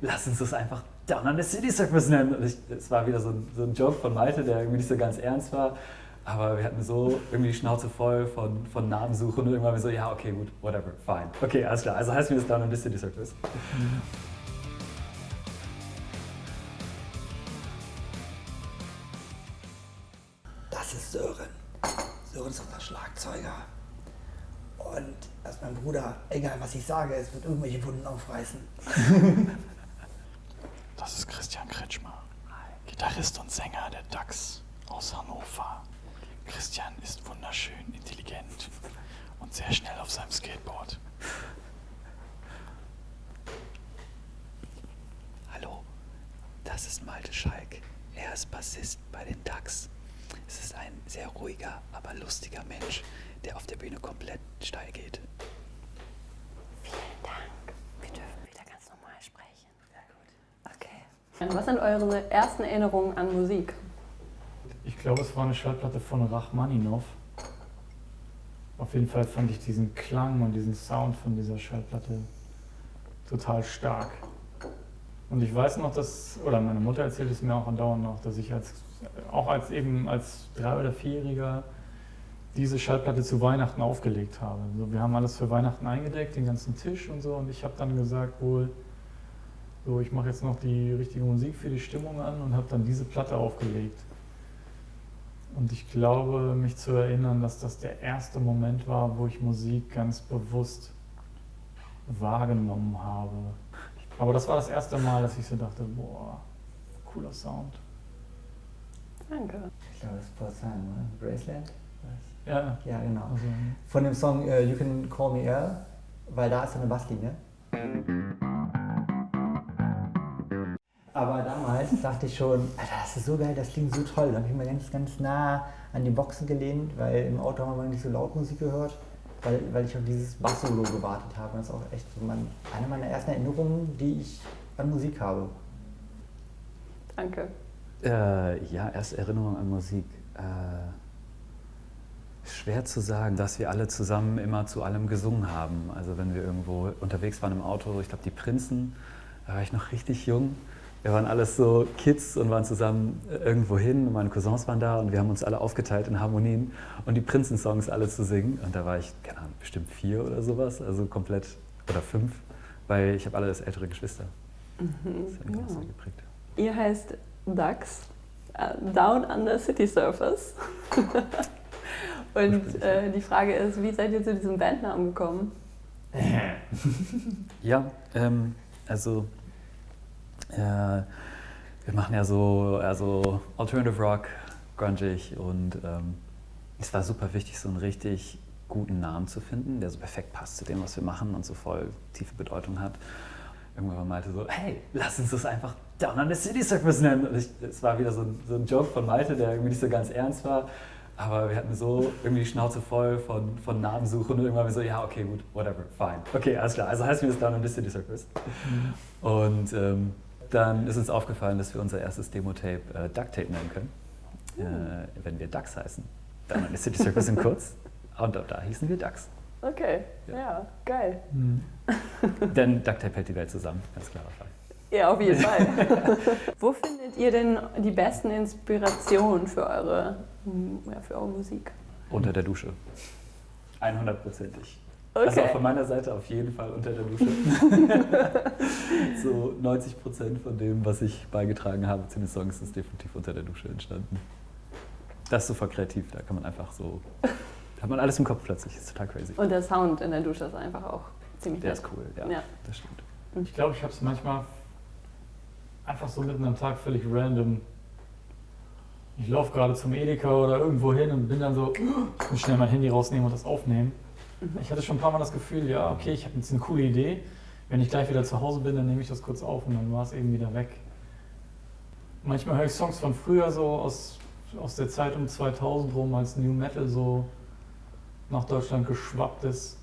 lass uns das einfach Down on the City Surfers nennen. Und es war wieder so ein Joke von Malte, der irgendwie nicht so ganz ernst war. Aber wir hatten so irgendwie die Schnauze voll von Namensuche und irgendwann waren wir so, ja, okay, gut, whatever, fine. Okay, alles klar, also heißen wir das Down on the City Surfers. Das ist Sören. Sören ist unser Schlagzeuger. Und das ist mein Bruder. Egal, was ich sage, es wird irgendwelche Wunden aufreißen. Das ist Christian Kretschmer, Gitarrist und Sänger der Ducks aus Hannover. Christian ist wunderschön, intelligent und sehr schnell auf seinem Skateboard. Hallo, das ist Malte Schalk. Er ist Bassist bei den Ducks. Es ist ein sehr ruhiger, aber lustiger Mensch, der auf der Bühne komplett steil geht. Vielen Dank. Wir dürfen wieder ganz normal sprechen. Sehr gut. Okay. Was sind eure ersten Erinnerungen an Musik? Ich glaube, es war eine Schallplatte von Rachmaninov. Auf jeden Fall fand ich diesen Klang und diesen Sound von dieser Schallplatte total stark. Und ich weiß noch, oder meine Mutter erzählt es mir auch andauernd noch, dass ich als 3- oder 4-Jähriger diese Schallplatte zu Weihnachten aufgelegt habe. Also wir haben alles für Weihnachten eingedeckt, den ganzen Tisch und so, und ich habe dann gesagt, ich mache jetzt noch die richtige Musik für die Stimmung an und habe dann diese Platte aufgelegt. Und ich glaube, mich zu erinnern, dass das der erste Moment war, wo ich Musik ganz bewusst wahrgenommen habe. Aber das war das erste Mal, dass ich so dachte, boah, cooler Sound. Danke. Ich glaube, das ist Porzellan, oder? Bracelet? Ja, Ja, genau. also, Von dem Song You Can Call Me Earl, weil da ist eine Basslinie. Aber damals dachte ich schon, Alter, das ist so geil, das klingt so toll. Da habe ich mir ganz nah an die Boxen gelehnt, weil im Auto haben wir nicht so laut Musik gehört, weil ich auf dieses Bass-Solo gewartet habe. Und das ist auch echt so eine meiner ersten Erinnerungen, die ich an Musik habe. Danke. Ja, erste Erinnerung an Musik. Schwer zu sagen, dass wir alle zusammen immer zu allem gesungen haben. Also wenn wir irgendwo unterwegs waren im Auto, ich glaube die Prinzen, da war ich noch richtig jung. Wir waren alles so Kids und waren zusammen irgendwo hin und meine Cousins waren da und wir haben uns alle aufgeteilt in Harmonien und die Prinzen-Songs alle zu singen. Und da war ich, keine Ahnung, bestimmt 4 oder sowas, also komplett, oder 5, weil ich habe alles ältere Geschwister. Das hat mich auch sehr geprägt. Ihr heißt Ducks, Down Under City Surfers. Und die Frage ist, wie seid ihr zu diesem Bandnamen gekommen? Ja, also wir machen ja so Alternative Rock, grungig und es war super wichtig, so einen richtig guten Namen zu finden, der so perfekt passt zu dem, was wir machen und so voll tiefe Bedeutung hat. Irgendwann war Malte so, hey, lass uns das einfach Down on the City Surfers nennen. Und es war wieder so ein Joke von Malte, der irgendwie nicht so ganz ernst war. Aber wir hatten so irgendwie die Schnauze voll von Namensuche und irgendwann waren wir so, ja, okay, gut, whatever, fine. Okay, alles klar, also heißen wir das Down on the City Surfers. Und dann ist uns aufgefallen, dass wir unser erstes Demo-Tape Duct Tape nennen können, wenn wir Ducks heißen. Down on the City Surfers in kurz und da hießen wir Ducks. Okay, ja, geil. Denn Duct Tape hält die Welt zusammen, ganz klarer Fall. Ja, auf jeden Fall. Wo findet ihr denn die besten Inspirationen für eure Musik? Unter der Dusche. 100%ig. Okay. Also auch von meiner Seite auf jeden Fall unter der Dusche. So 90% von dem, was ich beigetragen habe zu den Songs, ist definitiv unter der Dusche entstanden. Das ist super kreativ, da kann man einfach so, da hat man alles im Kopf plötzlich, das ist total crazy. Und der Sound in der Dusche ist einfach auch ziemlich Der nett. ist cool, ja, das stimmt. ich glaube, ich habe es manchmal einfach so mitten am Tag völlig random. Ich laufe gerade zum Edeka oder irgendwo hin und bin dann so, ich muss schnell mein Handy rausnehmen und das aufnehmen. Ich hatte schon ein paar Mal das Gefühl, ja, okay, ich habe jetzt eine coole Idee. Wenn ich gleich wieder zu Hause bin, dann nehme ich das kurz auf und dann war es eben wieder weg. Manchmal höre ich Songs von früher, so aus der Zeit um 2000 rum, als New Metal so nach Deutschland geschwappt ist.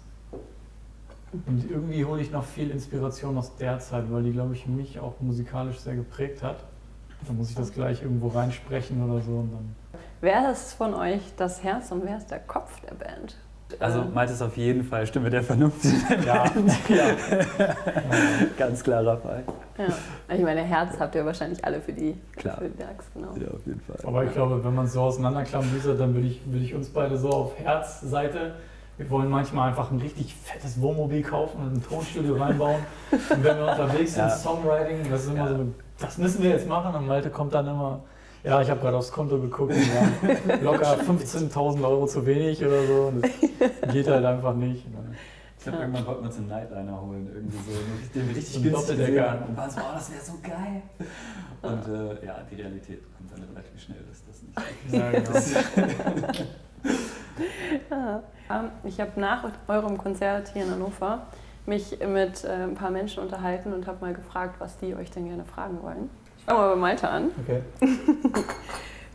Und irgendwie hole ich noch viel Inspiration aus der Zeit, weil die, glaube ich, mich auch musikalisch sehr geprägt hat. Dann muss ich das gleich irgendwo reinsprechen oder so. Und dann Wer ist von euch das Herz und wer ist der Kopf der Band? Also Malte ist auf jeden Fall Stimme der Vernunft. Ja, Ganz klarer Fall. Ja. Ich meine, Herz habt ihr wahrscheinlich alle für die DAX, genau. Ja, auf jeden Fall. aber ich glaube, wenn man es so auseinanderklamüsert, dann würde ich uns beide so auf Herzseite. Wir wollen manchmal einfach ein richtig fettes Wohnmobil kaufen und ein Tonstudio reinbauen. Und wenn wir unterwegs sind, Songwriting, das ist immer so, das müssen wir jetzt machen. Und Malte kommt dann immer, ja, ich habe gerade aufs Konto geguckt und war locker 15.000 Euro zu wenig oder so. Und das geht halt einfach nicht. Ich glaube, irgendwann wollten wir uns einen Nightliner holen, irgendwie so, den wir richtig So einen günstig Doppeldecker. gesehen haben. Und waren so, oh, das wäre so geil. Und die Realität kommt dann relativ schnell, dass das nicht Ja, genau. Ich habe nach eurem Konzert hier in Hannover mich mit ein paar Menschen unterhalten und habe mal gefragt, was die euch denn gerne fragen wollen. Ich fange mal bei Malte an. Okay.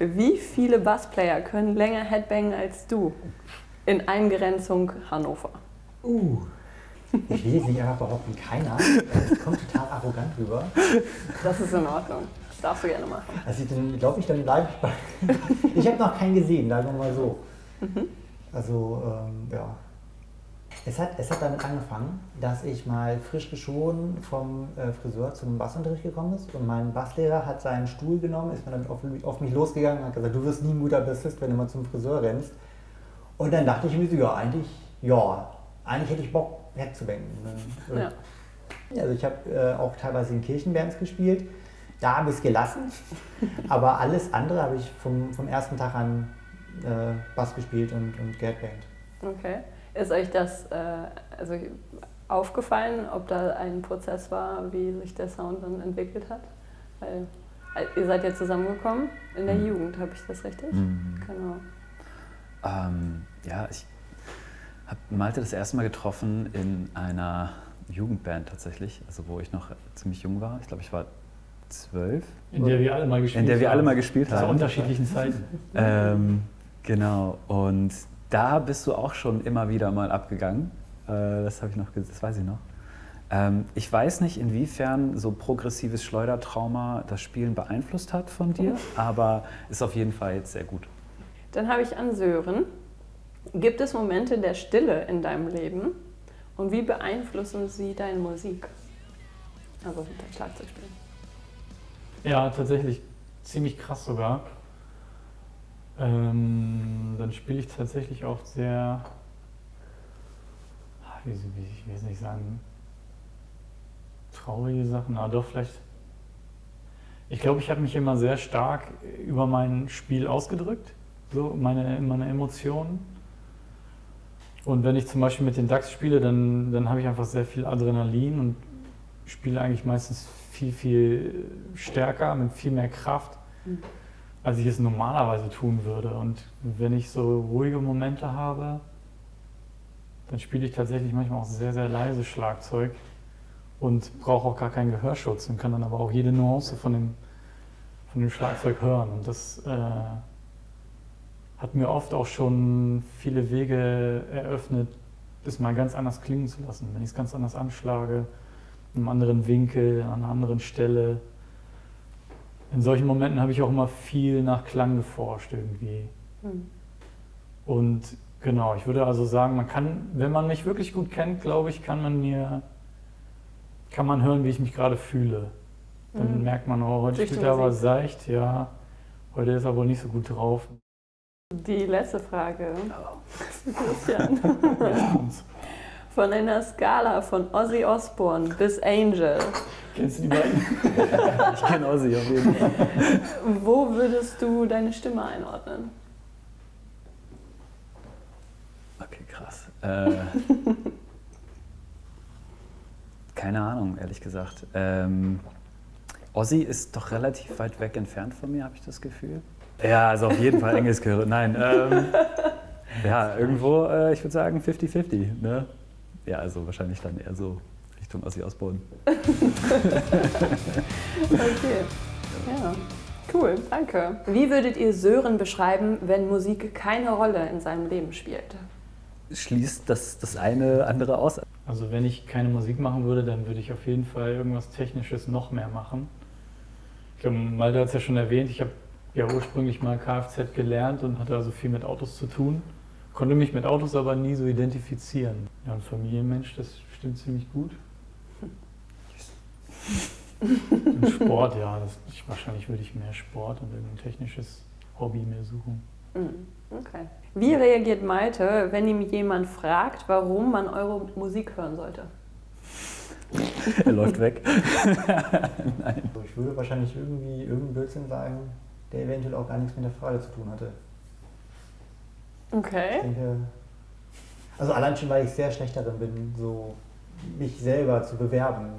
Wie viele Bassplayer können länger Headbangen als du in Eingrenzung Hannover? Ich will jetzt nicht einfach behaupten, keiner. Das kommt total arrogant rüber. Das ist in Ordnung. Das darfst du gerne machen. Also dann glaube ich, dann bleibe ich bei. Ich habe noch keinen gesehen, sagen wir mal so. Also ja. Es hat damit angefangen, dass ich mal frisch geschoren vom Friseur zum Bassunterricht gekommen ist und mein Basslehrer hat seinen Stuhl genommen, ist dann auf mich losgegangen und hat gesagt, du wirst nie ein guter Bassist, wenn du mal zum Friseur rennst. Und dann dachte ich mir so, eigentlich hätte ich Bock wegzubangen. Ja. Also ich habe auch teilweise in Kirchenbands gespielt, da habe ich es gelassen, aber alles andere habe ich vom ersten Tag an Bass gespielt und geheadbangt. Okay. Ist euch das aufgefallen, ob da ein Prozess war, wie sich der Sound dann entwickelt hat? Weil ihr seid ja zusammengekommen in der Jugend, habe ich das richtig? Genau. Ja, ich habe Malte das erste Mal getroffen in einer Jugendband tatsächlich, also wo ich noch ziemlich jung war. Ich glaube, ich war 12. In der wir alle mal gespielt haben. In der wir alle mal gespielt Zu haben. unterschiedlichen Zeiten. Genau, und da bist du auch schon immer wieder mal abgegangen. Das weiß ich noch. Ich weiß nicht, inwiefern so progressives Schleudertrauma das Spielen beeinflusst hat von dir, aber ist auf jeden Fall jetzt sehr gut. Dann habe ich an Sören. Gibt es Momente der Stille in deinem Leben und wie beeinflussen sie deine Musik? Also dein Schlagzeugspielen. Ja, tatsächlich ziemlich krass sogar. Dann spiele ich tatsächlich auch sehr, ich will jetzt nicht sagen, traurige Sachen, aber doch vielleicht. Ich glaube, ich habe mich immer sehr stark über mein Spiel ausgedrückt, so meine Emotionen. Und wenn ich zum Beispiel mit den DAX spiele, dann habe ich einfach sehr viel Adrenalin und spiele eigentlich meistens viel, viel stärker, mit viel mehr Kraft, als ich es normalerweise tun würde. Und wenn ich so ruhige Momente habe, dann spiele ich tatsächlich manchmal auch sehr, sehr leise Schlagzeug und brauche auch gar keinen Gehörschutz und kann dann aber auch jede Nuance von dem Schlagzeug hören. Und das hat mir oft auch schon viele Wege eröffnet, das mal ganz anders klingen zu lassen. Wenn ich es ganz anders anschlage, in einem anderen Winkel, an einer anderen Stelle. In solchen Momenten habe ich auch immer viel nach Klang geforscht irgendwie. Und genau, ich würde also sagen, man kann, wenn man mich wirklich gut kennt, glaube ich, kann man hören, wie ich mich gerade fühle. Dann merkt man, oh, heute spielt er aber seicht, ja, heute ist er wohl nicht so gut drauf. Die letzte Frage. Christian. Von einer Skala von Ozzy Osbourne bis Angel. Kennst du die beiden? Ich kenne Ozzy auf jeden Fall. Wo würdest du deine Stimme einordnen? Okay, krass. Keine Ahnung, ehrlich gesagt. Ozzy ist doch relativ weit weg entfernt von mir, habe ich das Gefühl. Ja, also auf jeden Fall Engelsgehör. Nein, ja, irgendwo, ich würde sagen 50-50. Ne? Ja, also wahrscheinlich dann eher so Richtung Ozzy Osbourne. Okay, ja, cool, danke. Wie würdet ihr Sören beschreiben, wenn Musik keine Rolle in seinem Leben spielt? Schließt das eine andere aus? Also wenn ich keine Musik machen würde, dann würde ich auf jeden Fall irgendwas Technisches noch mehr machen. Ich glaube, Malte hat es ja schon erwähnt, ich habe ja ursprünglich mal Kfz gelernt und hatte also viel mit Autos zu tun. konnte mich mit Autos aber nie so identifizieren. Ja, ein Familienmensch, das stimmt ziemlich gut. Und Sport, ja, wahrscheinlich würde ich mehr Sport und irgendein technisches Hobby mehr suchen. Okay. Wie reagiert Malte, wenn ihm jemand fragt, warum man eure Musik hören sollte? Er läuft weg. Also ich würde wahrscheinlich irgendeinen Blödsinn sagen, der eventuell auch gar nichts mit der Frage zu tun hatte. Ich Okay. denke, also allein schon, weil ich sehr schlecht darin bin, so mich selber zu bewerben,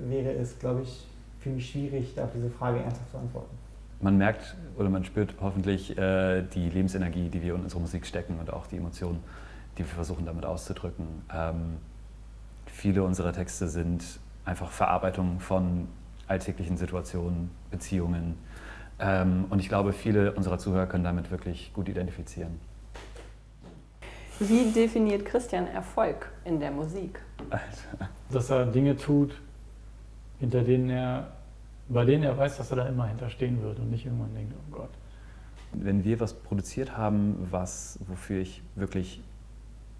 wäre es, glaube ich, für mich schwierig, auf diese Frage ernsthaft zu antworten. Man merkt oder man spürt hoffentlich die Lebensenergie, die wir in unsere Musik stecken und auch die Emotionen, die wir versuchen damit auszudrücken. Viele unserer Texte sind einfach Verarbeitung von alltäglichen Situationen, Beziehungen. Und ich glaube, viele unserer Zuhörer können damit wirklich gut identifizieren. Wie definiert Christian Erfolg in der Musik? Alter. Dass er Dinge tut, bei denen er weiß, dass er da immer hinterstehen wird und nicht irgendwann denkt, oh Gott. Wenn wir was produziert haben, wofür ich wirklich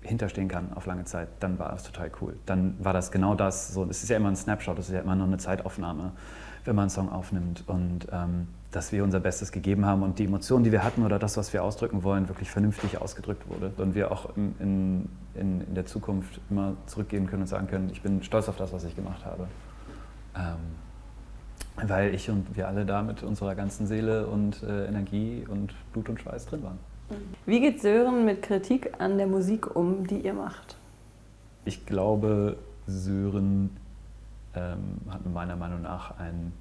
hinterstehen kann auf lange Zeit, dann war das total cool. Dann war das genau das. So, es ist ja immer ein Snapshot, es ist ja immer noch eine Zeitaufnahme, wenn man einen Song aufnimmt. Und dass wir unser Bestes gegeben haben und die Emotionen, die wir hatten oder das, was wir ausdrücken wollen, wirklich vernünftig ausgedrückt wurde. Und wir auch in der Zukunft immer zurückgehen können und sagen können, ich bin stolz auf das, was ich gemacht habe. Weil ich und wir alle da mit unserer ganzen Seele und Energie und Blut und Schweiß drin waren. Wie geht Sören mit Kritik an der Musik um, die ihr macht? Ich glaube, Sören hat meiner Meinung nach ein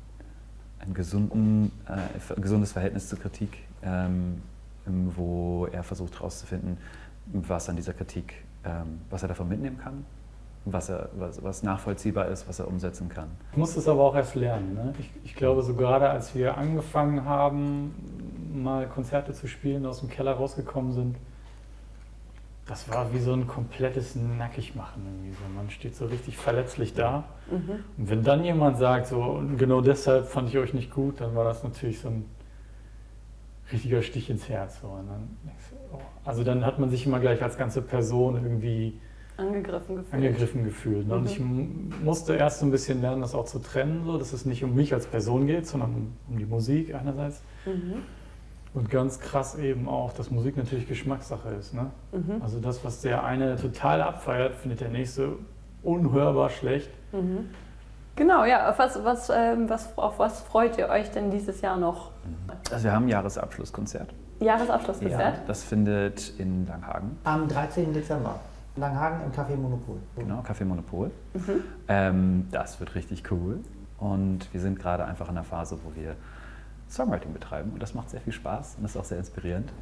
gesundes Verhältnis zur Kritik, wo er versucht herauszufinden, was an dieser Kritik, was er davon mitnehmen kann, was nachvollziehbar ist, was er umsetzen kann. Ich muss es aber auch erst lernen. Ne? Ich glaube, so gerade als wir angefangen haben, mal Konzerte zu spielen, aus dem Keller rausgekommen sind, das war wie so ein komplettes Nackigmachen. Irgendwie so. Man steht so richtig verletzlich da. Und wenn dann jemand sagt, so, genau deshalb fand ich euch nicht gut, dann war das natürlich so ein richtiger Stich ins Herz. So. Und dann, also dann hat man sich immer gleich als ganze Person irgendwie angegriffen gefühlt. Und ich musste erst so ein bisschen lernen, das auch zu trennen, so, dass es nicht um mich als Person geht, sondern um die Musik einerseits. Und ganz krass eben auch, dass Musik natürlich Geschmackssache ist. Ne? Also das, was der eine total abfeiert, findet der nächste unhörbar schlecht. Genau, ja. Auf was freut ihr euch denn dieses Jahr noch? Also wir haben ein Jahresabschlusskonzert. Jahresabschlusskonzert? Ja, das findet in Langhagen. Am 13. Dezember. Langhagen im Café Monopol. Genau, Café Monopol. Das wird richtig cool. Und wir sind gerade einfach in einer Phase, wo wir Songwriting betreiben. Und das macht sehr viel Spaß und ist auch sehr inspirierend.